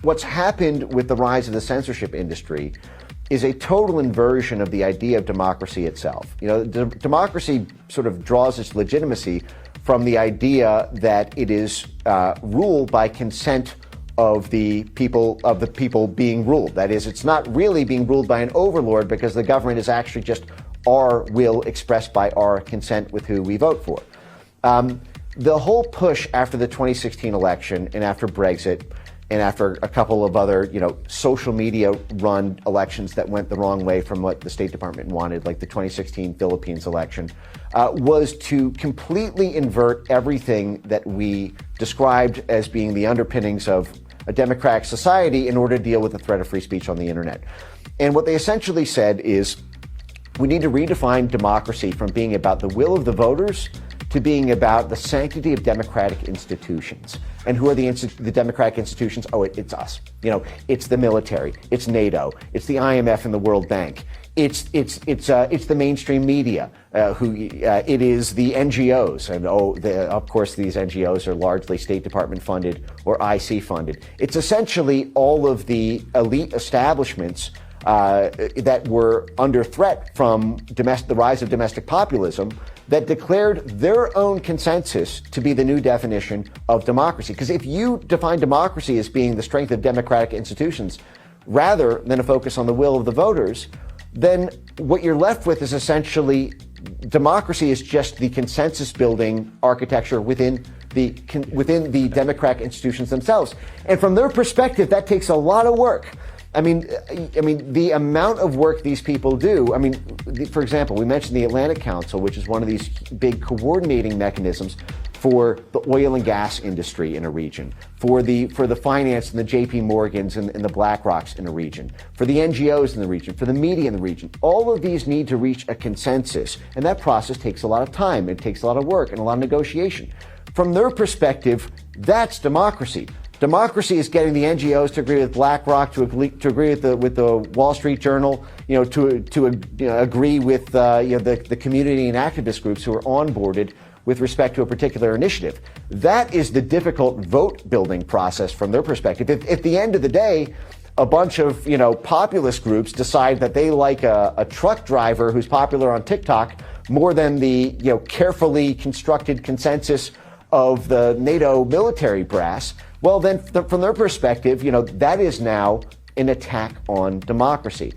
What's happened with the rise of the censorship industry is a total inversion of the idea of democracy itself. Democracy sort of draws its legitimacy from the idea that it is ruled by consent of the people being ruled. That is, it's not really being ruled by an overlord, because the government is actually just our will expressed by our consent with who we vote for. The whole push after the 2016 election and after Brexit and after a couple of other, social media run elections that went the wrong way from what the State Department wanted, like the 2016 Philippines election, was to completely invert everything that we described as being the underpinnings of a democratic society in order to deal with the threat of free speech on the internet. And what they essentially said is, we need to redefine democracy from being about the will of the voters to being about the sanctity of democratic institutions. And who are the democratic institutions? Oh, it's us. It's the military, it's NATO, it's the IMF and the World Bank, it's the mainstream media, it is the NGOs, and of course these NGOs are largely State Department funded or IC funded. It's essentially all of the elite establishments that were under threat from the rise of domestic populism, that declared their own consensus to be the new definition of democracy. Because if you define democracy as being the strength of democratic institutions rather than a focus on the will of the voters, then what you're left with is essentially democracy is just the consensus building architecture within the democratic institutions themselves. And from their perspective, that takes a lot of work. I mean, the amount of work these people do. For example, we mentioned the Atlantic Council, which is one of these big coordinating mechanisms for the oil and gas industry in a region, for the finance and the JP Morgans and the BlackRocks in a region, for the NGOs in the region, for the media in the region. All of these need to reach a consensus, and that process takes a lot of time. It takes a lot of work and a lot of negotiation. From their perspective, that's democracy. Democracy is getting the NGOs to agree with BlackRock, to agree with the Wall Street Journal, to agree with the community and activist groups who are onboarded with respect to a particular initiative. That is the difficult vote-building process from their perspective. If at the end of the day, a bunch of populist groups decide that they like a truck driver who's popular on TikTok more than the carefully constructed consensus of the NATO military brass, well, then from their perspective, that is now an attack on democracy.